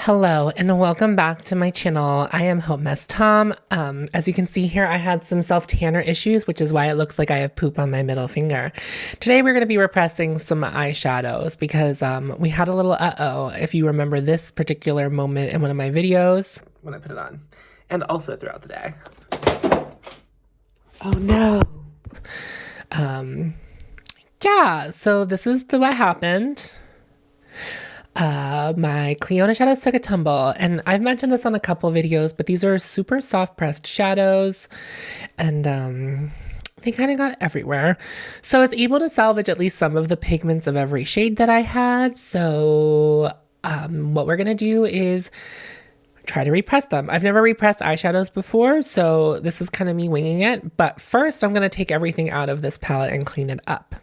Hello and welcome back to my channel. I am hautemesstom. As you can see here, I had some self-tanner issues, which is why it looks like I have poop on my middle finger. Today we're going to be repressing some eyeshadows because we had a little if you remember this particular moment in one of my videos when I put it on, and also throughout the day. Oh no. Yeah, so this is what happened. My clionadh shadows took a tumble, and I've mentioned this on a couple videos, but these are super soft pressed shadows, and they kind of got everywhere. So I was able to salvage at least some of the pigments of every shade that I had. So what we're gonna do is try to repress them. I've never repressed eyeshadows before, so this is kind of me winging it. But first, I'm gonna take everything out of this palette and clean it up.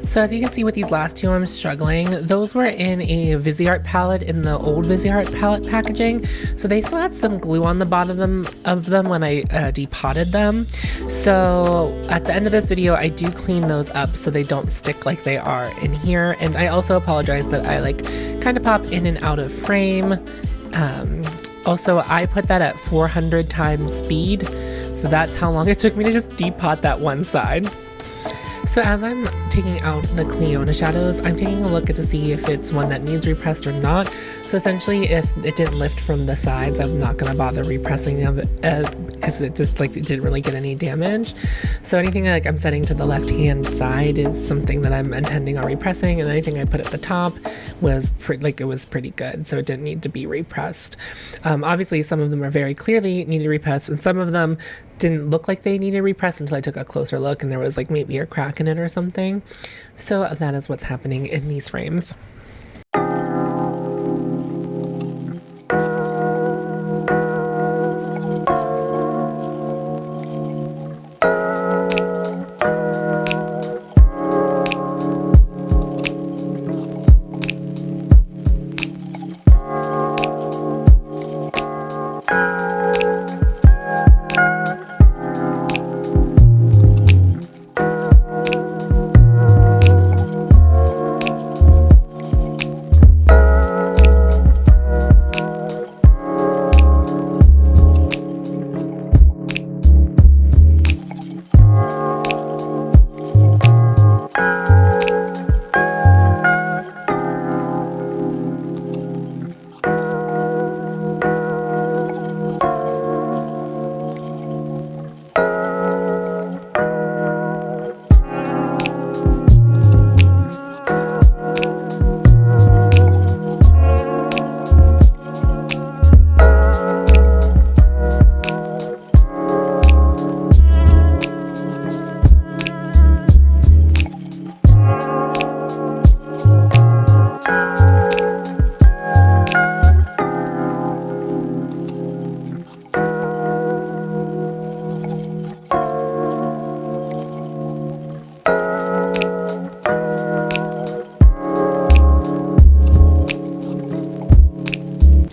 So as you can see with these last two, I'm struggling. Those were in a Viseart palette in the old Viseart palette packaging. So they still had some glue on the bottom of them when I depotted them. So at the end of this video, I do clean those up so they don't stick like they are in here. And I also apologize that I kind of pop in and out of frame. Also, I put that at 400 times speed. So that's how long it took me to just depot that one side. So as I'm taking out the clionadh shadows, I'm taking a look to see if it's one that needs repressed or not. So essentially, if it didn't lift from the sides, I'm not going to bother repressing of it because it just it didn't really get any damage. So anything I'm setting to the left-hand side is something that I'm intending on repressing, and anything I put at the top was it was pretty good, so it didn't need to be repressed. Obviously, some of them are very clearly needed repressed, and some of them didn't look like they needed repressed until I took a closer look and there was maybe a crack in it or something. So that is what's happening in these frames.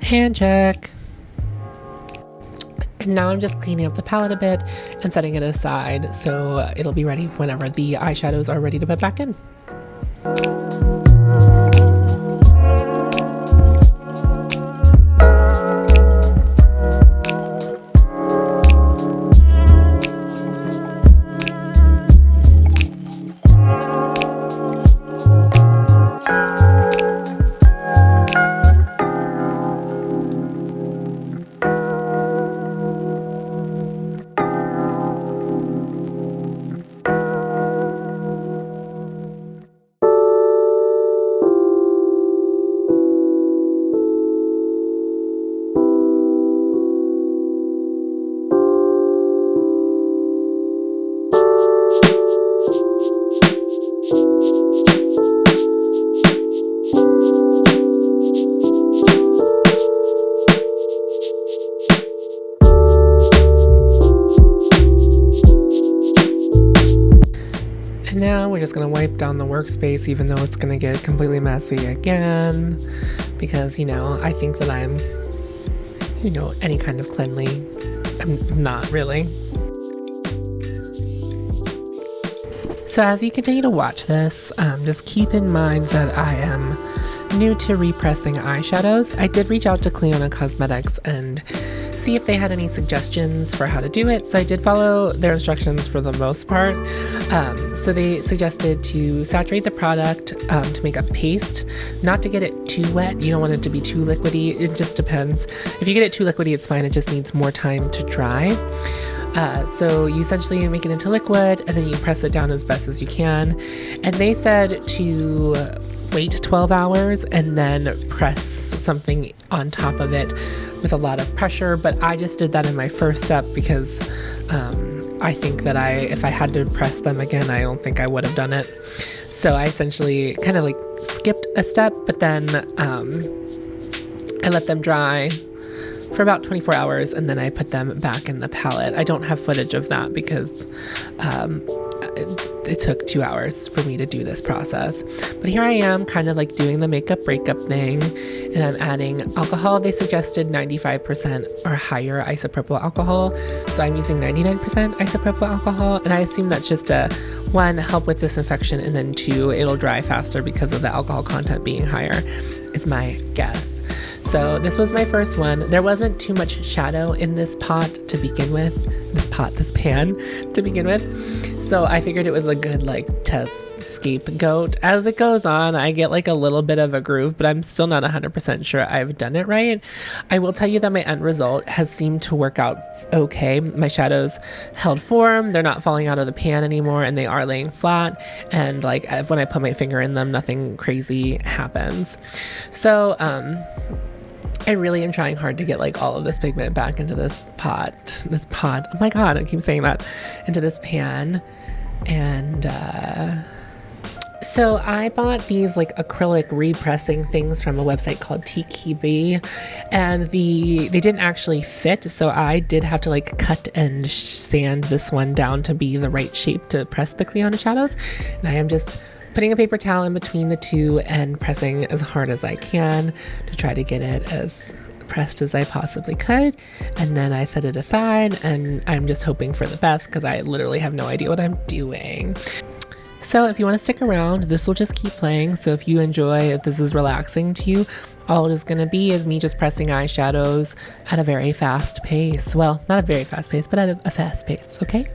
Hand check. And now I'm just cleaning up the palette a bit and setting it aside so it'll be ready whenever the eyeshadows are ready to put back in. now we're just going to wipe down the workspace, even though it's going to get completely messy again, because, you know, I think that I'm, you know, any kind of cleanly. I'm not really. So as you continue to watch this, just keep in mind that I am new to repressing eyeshadows. I did reach out to Clionadh Cosmetics and see if they had any suggestions for how to do it. So I did follow their instructions for the most part. So they suggested to saturate the product to make a paste, not to get it too wet. You don't want it to be too liquidy. It just depends. If you get it too liquidy, it's fine. It just needs more time to dry. So you essentially make it into liquid and then you press it down as best as you can. And they said to wait 12 hours and then press something on top of it with a lot of pressure. But I just did that in my first step because I think that if I had to press them again, I don't think I would have done it. So I essentially kind of like skipped a step, but then I let them dry for about 24 hours and then I put them back in the palette. I don't have footage of that because it took 2 hours for me to do this process. But here I am kind of like doing the makeup breakup thing, and I'm adding alcohol. They suggested 95% or higher isopropyl alcohol. So I'm using 99% isopropyl alcohol, and I assume that's just a 1, help with disinfection, and then 2, it'll dry faster because of the alcohol content being higher, is my guess. So this was my first one. There wasn't too much shadow in this pot to begin with, this pan to begin with. So I figured it was a good like test scapegoat. As it goes on, I get like a little bit of a groove, but I'm still not 100% sure I've done it right. I will tell you that my end result has seemed to work out okay. My shadows held form, they're not falling out of the pan anymore, and they are laying flat. And like when I put my finger in them, nothing crazy happens. So I really am trying hard to get like all of this pigment back into this pot. Oh my God, I keep saying that. Into this pan. And so I bought these like acrylic repressing things from a website called TKB, and they didn't actually fit. So I did have to like cut and sand this one down to be the right shape to press the Clionadh shadows. And I am just putting a paper towel in between the two and pressing as hard as I can to try to get it as pressed as I possibly could. And then I set it aside, and I'm just hoping for the best because I literally have no idea what I'm doing. So if you want to stick around, this will just keep playing. So if you enjoy, if this is relaxing to you, all it is going to be is me just pressing eyeshadows at a very fast pace. Well, not a very fast pace, but at a fast pace, okay?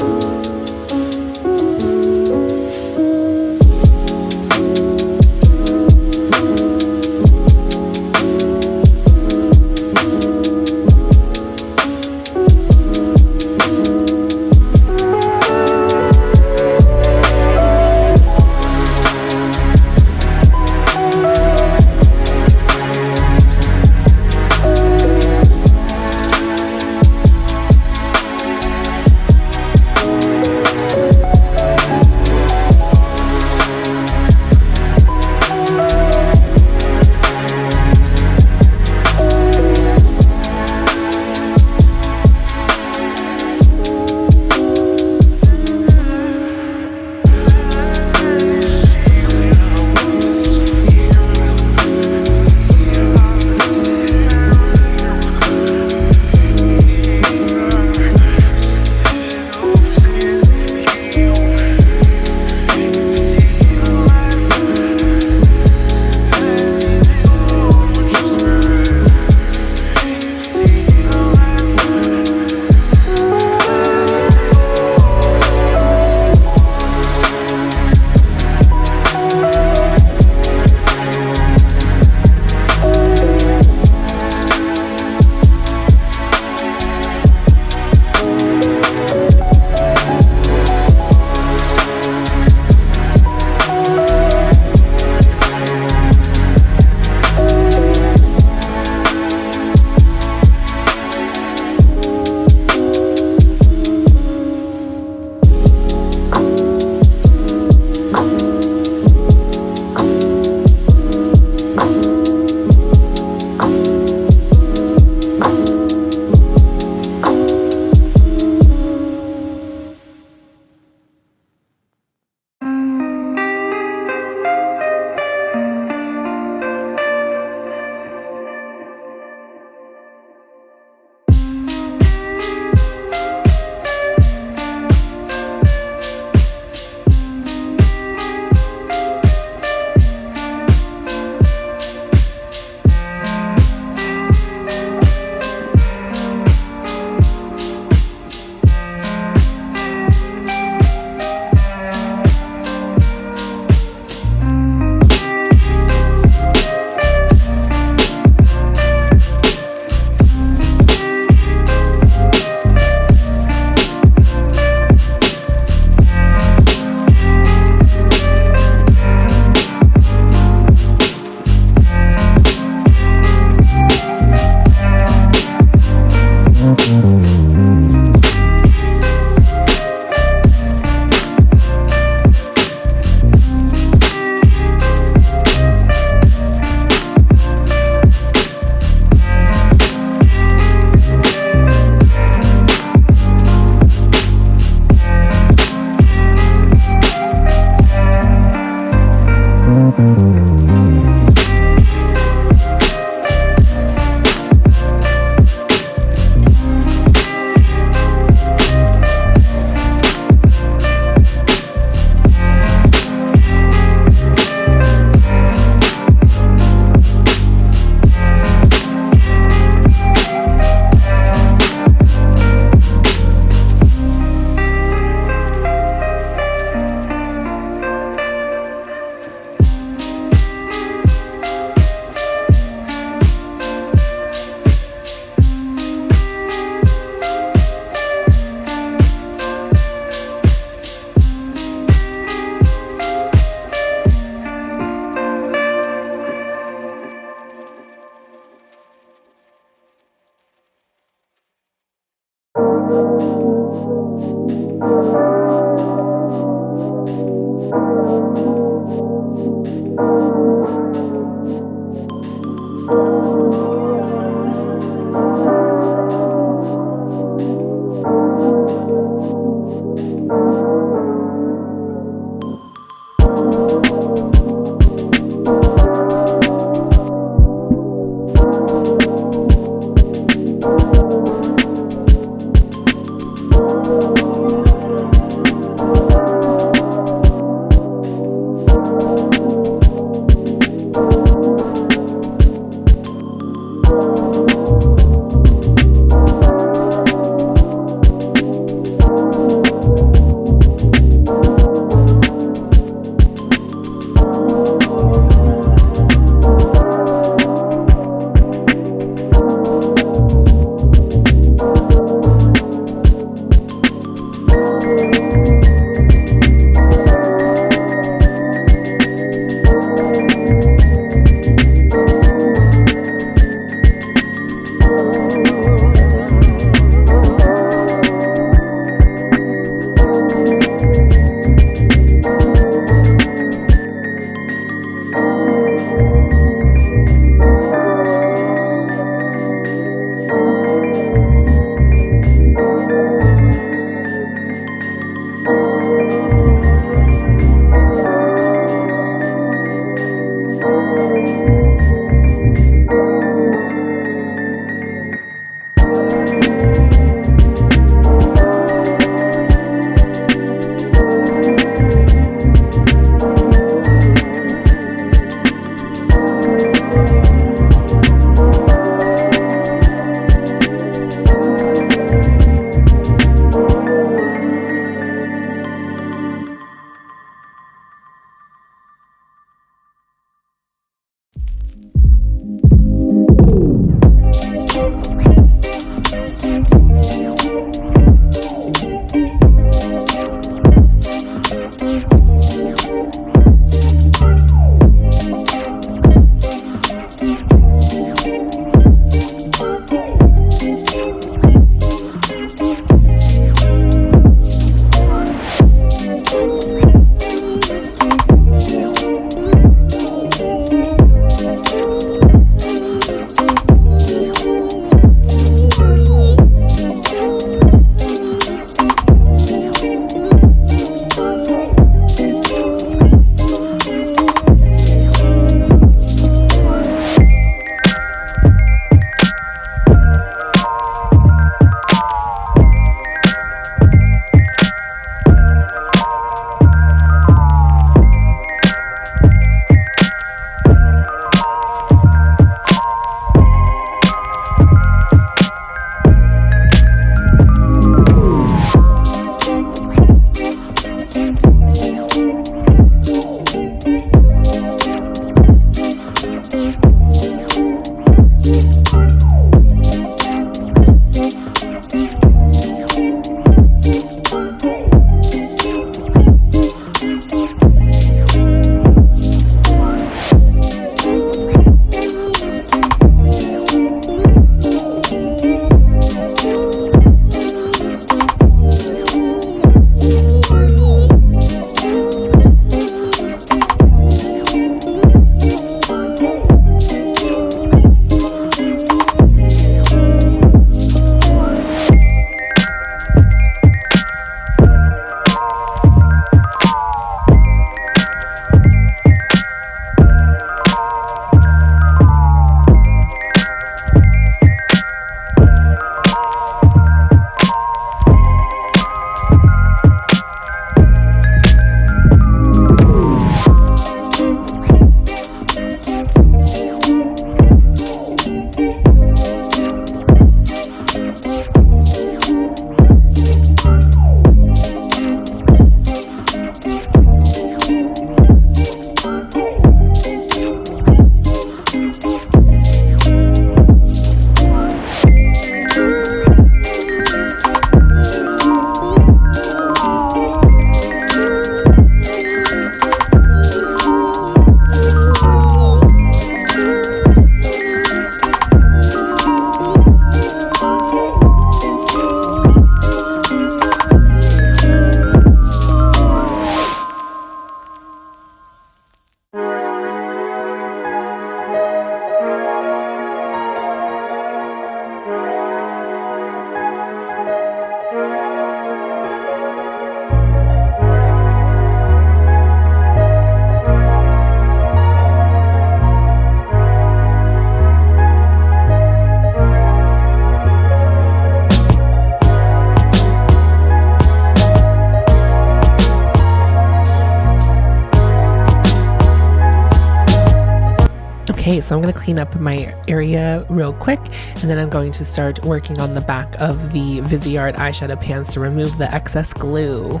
Okay, so I'm going to clean up my area real quick, and then I'm going to start working on the back of the Viseart eyeshadow pans to remove the excess glue.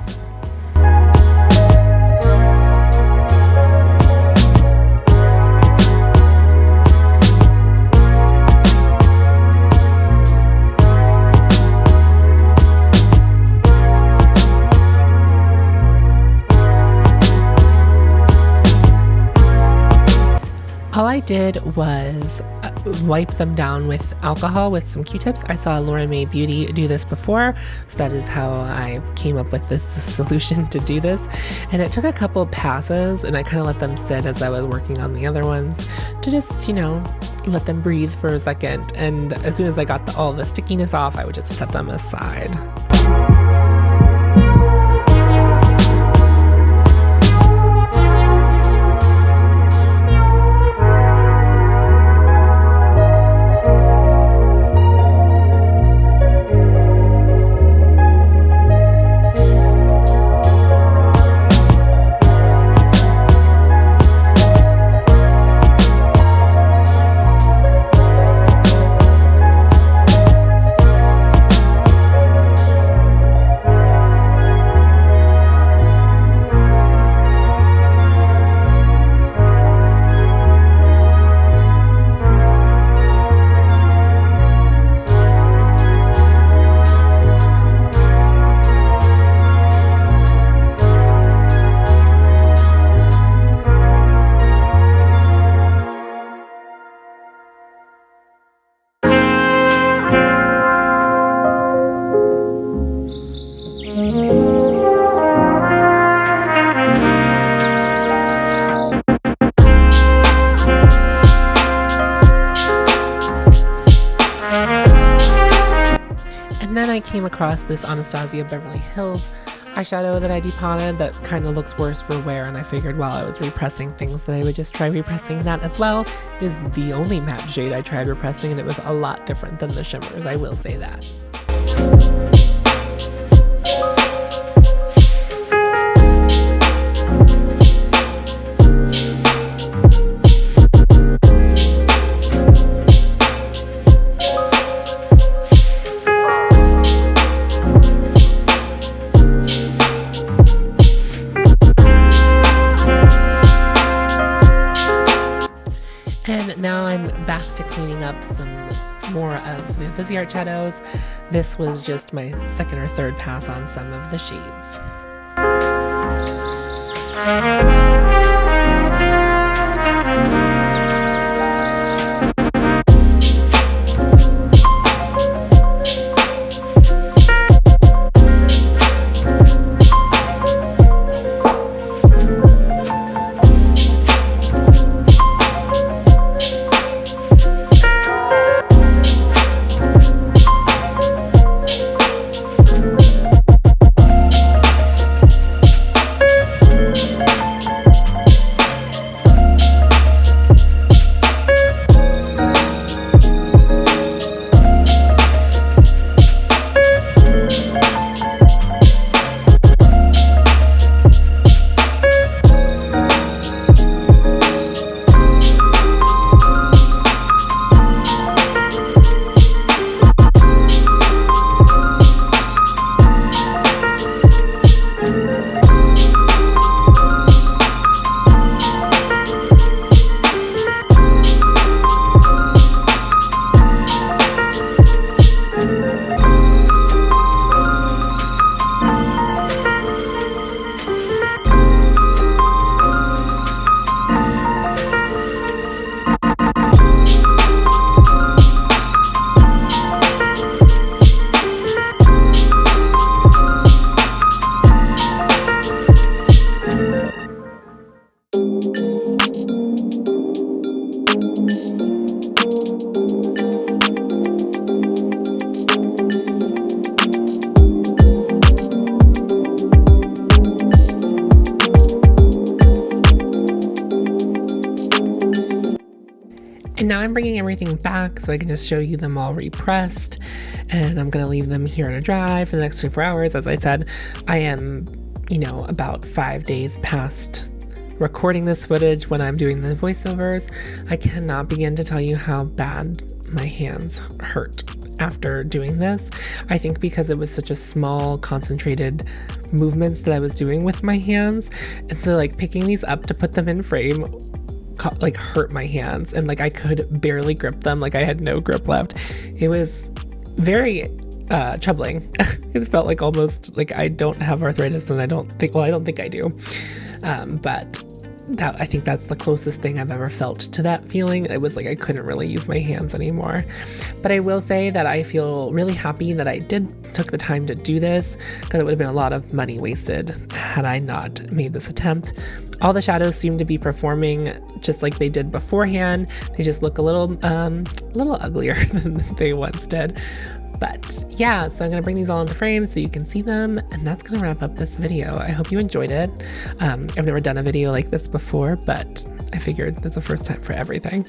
All I did was wipe them down with alcohol with some Q-tips. I saw Laura May Beauty do this before, so that is how I came up with this solution to do this. And it took a couple passes, and I kind of let them sit as I was working on the other ones to just, you know, let them breathe for a second. And as soon as I got all the stickiness off, I would just set them aside. And then I came across this Anastasia Beverly Hills eyeshadow that I depotted that kind of looks worse for wear, and I figured while I was repressing things that I would just try repressing that as well. It is the only matte shade I tried repressing, and it was a lot different than the shimmers, I will say that. And now I'm back to cleaning up some more of the Viseart shadows. This was just my second or third pass on some of the shades. And now I'm bringing everything back so I can just show you them all repressed, and I'm gonna leave them here to dry for the next 24 hours. As I said, I am, you know, about 5 days past recording this footage, when I'm doing the voiceovers, I cannot begin to tell you how bad my hands hurt after doing this. I think because it was such a small, concentrated movements that I was doing with my hands. And so like picking these up to put them in frame like hurt my hands, and like I could barely grip them. Like I had no grip left. It was very troubling. It felt like almost like I don't have arthritis, and I don't think I do. But that, I think that's the closest thing I've ever felt to that feeling. It was like I couldn't really use my hands anymore. But I will say that I feel really happy that I took the time to do this, because it would have been a lot of money wasted had I not made this attempt. All the shadows seem to be performing just like they did beforehand. They just look a little uglier than they once did. But yeah, so I'm going to bring these all into frame so you can see them, and that's going to wrap up this video. I hope you enjoyed it. I've never done a video like this before, but I figured that's the first time for everything.